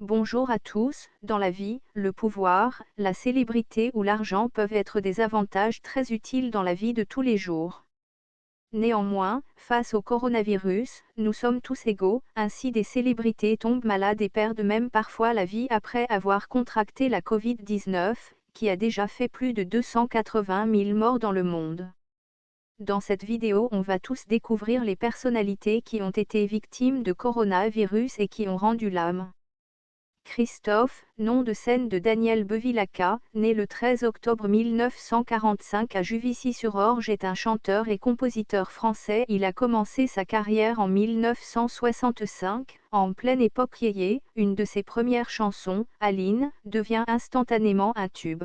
Bonjour à tous. Dans la vie, le pouvoir, la célébrité ou l'argent peuvent être des avantages très utiles dans la vie de tous les jours. Néanmoins, face au coronavirus, nous sommes tous égaux, ainsi des célébrités tombent malades et perdent même parfois la vie après avoir contracté la Covid-19, qui a déjà fait plus de 280 000 morts dans le monde. Dans cette vidéo, on va tous découvrir les personnalités qui ont été victimes de coronavirus et qui ont rendu l'âme. Christophe, nom de scène de Daniel Bevilacqua, né le 13 octobre 1945 à Juvisy-sur-Orge, est un chanteur et compositeur français. Il a commencé sa carrière en 1965, en pleine époque yéyé. Une de ses premières chansons, Aline, devient instantanément un tube.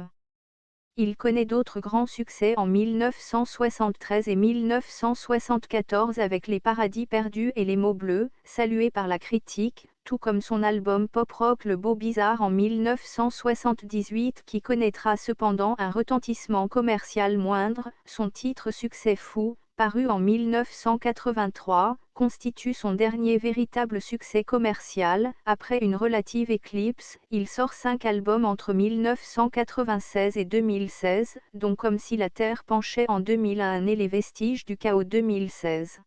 Il connaît d'autres grands succès en 1973 et 1974 avec Les Paradis perdus et Les mots bleus, salué par la critique, tout comme son album pop-rock Le Beau Bizarre en 1978 qui connaîtra cependant un retentissement commercial moindre. Son titre Succès fou, paru en 1983, constitue son dernier véritable succès commercial. Après une relative éclipse, il sort 5 albums entre 1996 et 2016, dont Comme si la Terre penchait en 2001 et Les vestiges du chaos 2016.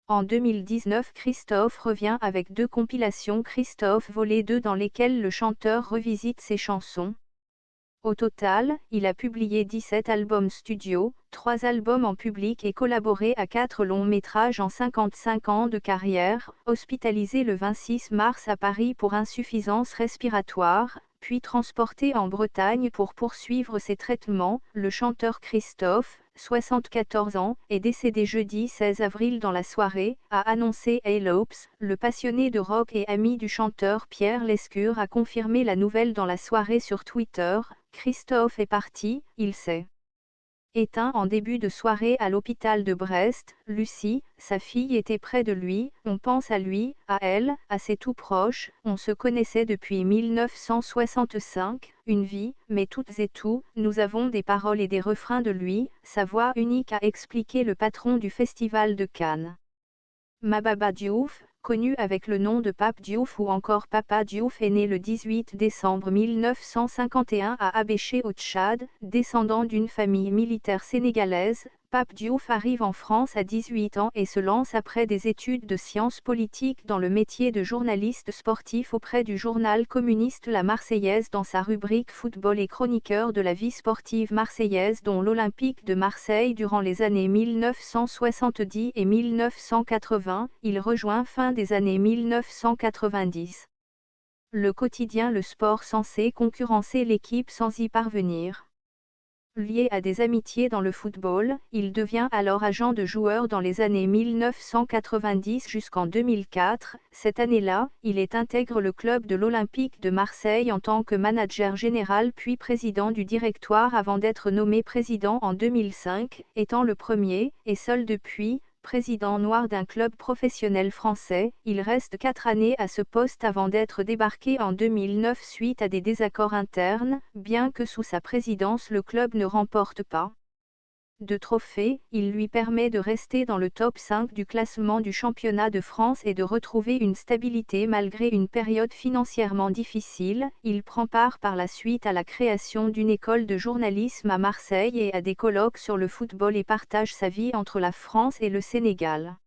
En 2019, Christophe revient avec 2 compilations Christophe Volé 2 dans lesquelles le chanteur revisite ses chansons. Au total, il a publié 17 albums studio, 3 albums en public et collaboré à 4 longs métrages en 55 ans de carrière. Hospitalisé le 26 mars à Paris pour insuffisance respiratoire, puis transporté en Bretagne pour poursuivre ses traitements, le chanteur Christophe, 74 ans, est décédé jeudi 16 avril dans la soirée, a annoncé Lopes. Le passionné de rock et ami du chanteur Pierre Lescure a confirmé la nouvelle dans la soirée sur Twitter. Christophe est parti, il s'est éteint en début de soirée à l'hôpital de Brest. Lucie, sa fille, était près de lui. On pense à lui, à elle, à ses tout proches. On se connaissait depuis 1965, une vie, mais toutes et tous, nous avons des paroles et des refrains de lui. Sa voix unique, a expliqué le patron du Festival de Cannes. Mababa Diouf, connu avec le nom de Pape Diouf ou encore Papa Diouf, est né le 18 décembre 1951 à Abéché au Tchad, descendant d'une famille militaire sénégalaise. Pape Diouf arrive en France à 18 ans et se lance après des études de sciences politiques dans le métier de journaliste sportif auprès du journal communiste La Marseillaise dans sa rubrique football et chroniqueur de la vie sportive marseillaise dont l'Olympique de Marseille durant les années 1970 et 1980. Il rejoint fin des années 1990 le quotidien Le Sport censé concurrencer l'équipe sans y parvenir. Lié à des amitiés dans le football, il devient alors agent de joueur dans les années 1990 jusqu'en 2004. Cette année-là, il intègre le club de l'Olympique de Marseille en tant que manager général puis président du directoire avant d'être nommé président en 2005, étant le premier, et seul depuis, président noir d'un club professionnel français. Il reste 4 années à ce poste avant d'être débarqué en 2009 suite à des désaccords internes. Bien que sous sa présidence le club ne remporte pas de trophée, il lui permet de rester dans le top 5 du classement du championnat de France et de retrouver une stabilité malgré une période financièrement difficile. Il prend part par la suite à la création d'une école de journalisme à Marseille et à des colloques sur le football et partage sa vie entre la France et le Sénégal.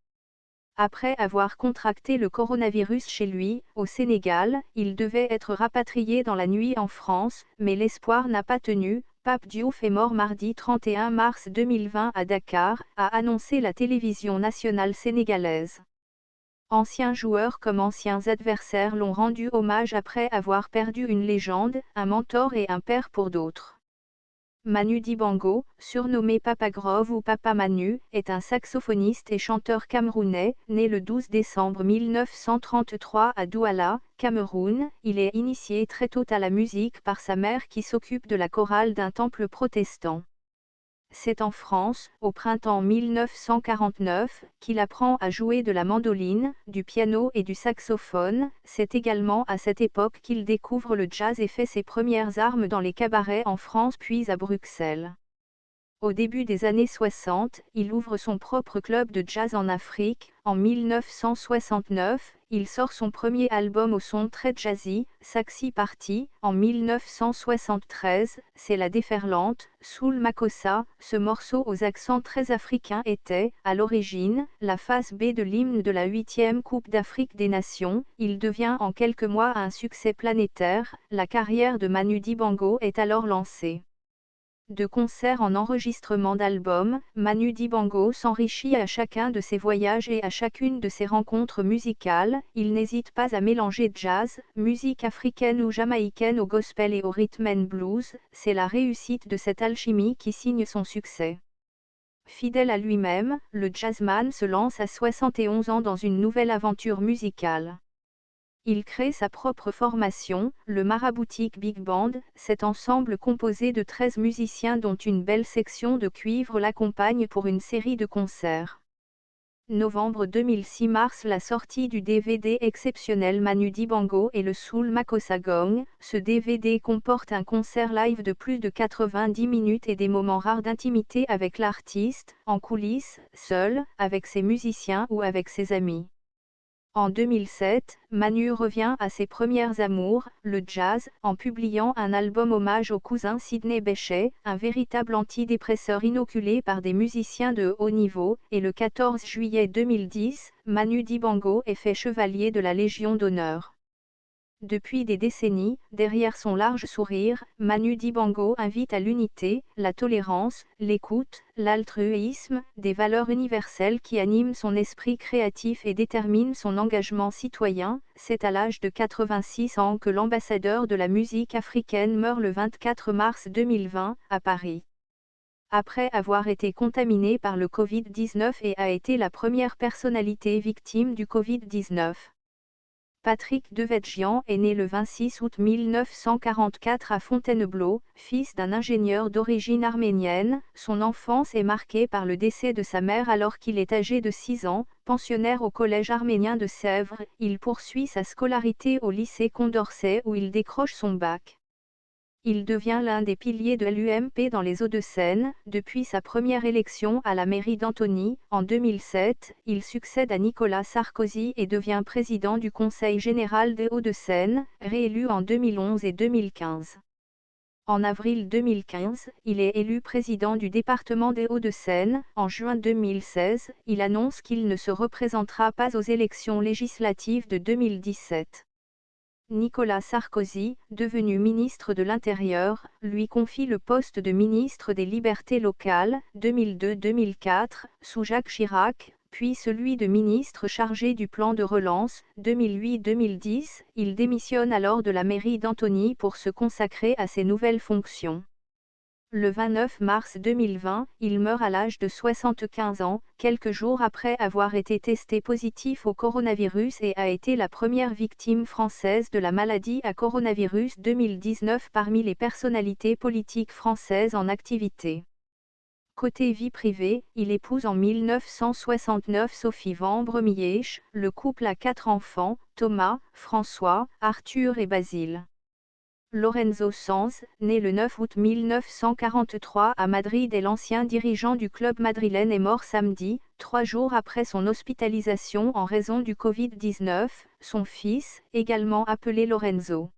Après avoir contracté le coronavirus chez lui, au Sénégal, il devait être rapatrié dans la nuit en France, mais l'espoir n'a pas tenu. Pape Diouf est mort mardi 31 mars 2020 à Dakar, a annoncé la télévision nationale sénégalaise. Anciens joueurs comme anciens adversaires l'ont rendu hommage après avoir perdu une légende, un mentor et un père pour d'autres. Manu Dibango, surnommé Papa Grove ou Papa Manu, est un saxophoniste et chanteur camerounais, né le 12 décembre 1933 à Douala, Cameroun. Il est initié très tôt à la musique par sa mère qui s'occupe de la chorale d'un temple protestant. C'est en France, au printemps 1949, qu'il apprend à jouer de la mandoline, du piano et du saxophone. C'est également à cette époque qu'il découvre le jazz et fait ses premières armes dans les cabarets en France puis à Bruxelles. Au début des années 60, il ouvre son propre club de jazz en Afrique. En 1969, il sort son premier album au son très jazzy, Saxy Party, en 1973, c'est la déferlante, Soul Makossa. Ce morceau aux accents très africains était, à l'origine, la face B de l'hymne de la 8e Coupe d'Afrique des Nations. Il devient en quelques mois un succès planétaire, la carrière de Manu Dibango est alors lancée. De concert en enregistrement d'albums, Manu Dibango s'enrichit à chacun de ses voyages et à chacune de ses rencontres musicales. Il n'hésite pas à mélanger jazz, musique africaine ou jamaïcaine au gospel et au rhythm and blues. C'est la réussite de cette alchimie qui signe son succès. Fidèle à lui-même, le jazzman se lance à 71 ans dans une nouvelle aventure musicale. Il crée sa propre formation, le Maraboutique Big Band. Cet ensemble composé de 13 musiciens dont une belle section de cuivre l'accompagne pour une série de concerts. Novembre 2006 la sortie du DVD exceptionnel Manu Dibango et le Soul Makossa Gong. Ce DVD comporte un concert live de plus de 90 minutes et des moments rares d'intimité avec l'artiste, en coulisses, seul, avec ses musiciens ou avec ses amis. En 2007, Manu revient à ses premières amours, le jazz, en publiant un album hommage au cousin Sidney Bechet, un véritable antidépresseur inoculé par des musiciens de haut niveau, et le 14 juillet 2010, Manu Dibango est fait chevalier de la Légion d'honneur. Depuis des décennies, derrière son large sourire, Manu Dibango invite à l'unité, la tolérance, l'écoute, l'altruisme, des valeurs universelles qui animent son esprit créatif et déterminent son engagement citoyen. C'est à l'âge de 86 ans que l'ambassadeur de la musique africaine meurt le 24 mars 2020, à Paris. Après avoir été contaminé par le Covid-19 et a été la première personnalité victime du Covid-19. Patrick Devedjian est né le 26 août 1944 à Fontainebleau, fils d'un ingénieur d'origine arménienne. Son enfance est marquée par le décès de sa mère alors qu'il est âgé de 6 ans, pensionnaire au collège arménien de Sèvres. Il poursuit sa scolarité au lycée Condorcet où il décroche son bac. Il devient l'un des piliers de l'UMP dans les Hauts-de-Seine. Depuis sa première élection à la mairie d'Antony, en 2007, il succède à Nicolas Sarkozy et devient président du Conseil général des Hauts-de-Seine, réélu en 2011 et 2015. En avril 2015, il est élu président du département des Hauts-de-Seine. En juin 2016, il annonce qu'il ne se représentera pas aux élections législatives de 2017. Nicolas Sarkozy, devenu ministre de l'Intérieur, lui confie le poste de ministre des Libertés locales, 2002-2004, sous Jacques Chirac, puis celui de ministre chargé du plan de relance, 2008-2010. Il démissionne alors de la mairie d'Antony pour se consacrer à ses nouvelles fonctions. Le 29 mars 2020, il meurt à l'âge de 75 ans, quelques jours après avoir été testé positif au coronavirus et a été la première victime française de la maladie à coronavirus 2019 parmi les personnalités politiques françaises en activité. Côté vie privée, il épouse en 1969 Sophie Van Bremièche. Le couple a 4 enfants, Thomas, François, Arthur et Basile. Lorenzo Sanz, né le 9 août 1943 à Madrid et l'ancien dirigeant du club madrilène est mort samedi, 3 jours après son hospitalisation en raison du Covid-19, son fils, également appelé Lorenzo,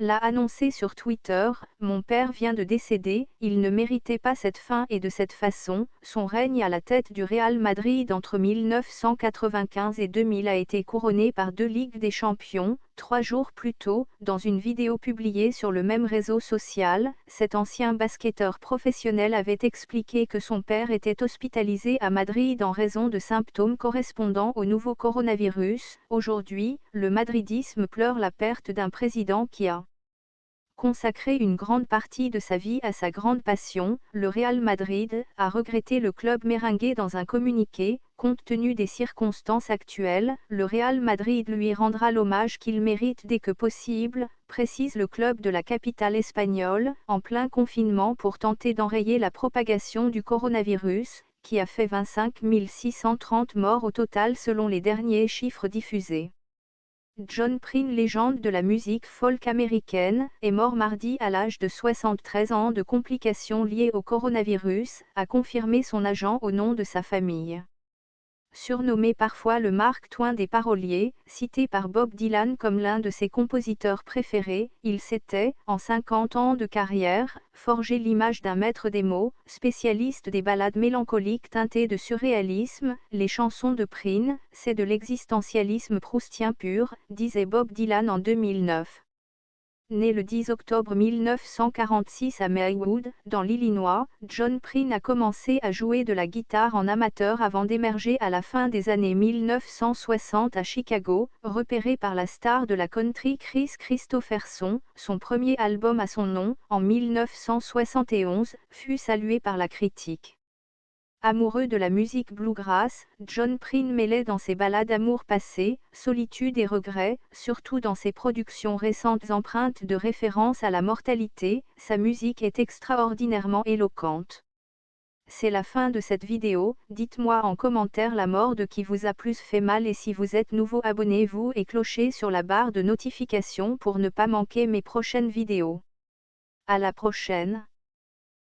l'a annoncé sur Twitter. Mon père vient de décéder, il ne méritait pas cette fin et de cette façon. Son règne à la tête du Real Madrid entre 1995 et 2000 a été couronné par 2 Ligues des Champions. 3 jours plus tôt, dans une vidéo publiée sur le même réseau social, cet ancien basketteur professionnel avait expliqué que son père était hospitalisé à Madrid en raison de symptômes correspondant au nouveau coronavirus. Aujourd'hui, le madridisme pleure la perte d'un président qui a consacré une grande partie de sa vie à sa grande passion, le Real Madrid, a regretté le club merengue dans un communiqué. Compte tenu des circonstances actuelles, le Real Madrid lui rendra l'hommage qu'il mérite dès que possible, précise le club de la capitale espagnole, en plein confinement pour tenter d'enrayer la propagation du coronavirus, qui a fait 25 630 morts au total selon les derniers chiffres diffusés. John Prine, légende de la musique folk américaine, est mort mardi à l'âge de 73 ans de complications liées au coronavirus, a confirmé son agent au nom de sa famille. Surnommé parfois le Mark Twain des paroliers, cité par Bob Dylan comme l'un de ses compositeurs préférés, il s'était, en 50 ans de carrière, forgé l'image d'un maître des mots, spécialiste des ballades mélancoliques teintées de surréalisme. Les chansons de Prin, c'est de l'existentialisme proustien pur, disait Bob Dylan en 2009. Né le 10 octobre 1946 à Maywood, dans l'Illinois, John Prine a commencé à jouer de la guitare en amateur avant d'émerger à la fin des années 1960 à Chicago, repéré par la star de la country Chris Christopherson. Son premier album à son nom, en 1971, fut salué par la critique. Amoureux de la musique bluegrass, John Prine mêlait dans ses ballades amour passé, solitude et regret, surtout dans ses productions récentes empreintes de référence à la mortalité. Sa musique est extraordinairement éloquente. C'est la fin de cette vidéo. Dites-moi en commentaire la mort de qui vous a plus fait mal, et si vous êtes nouveau, abonnez-vous et clochez sur la barre de notification pour ne pas manquer mes prochaines vidéos. À la prochaine.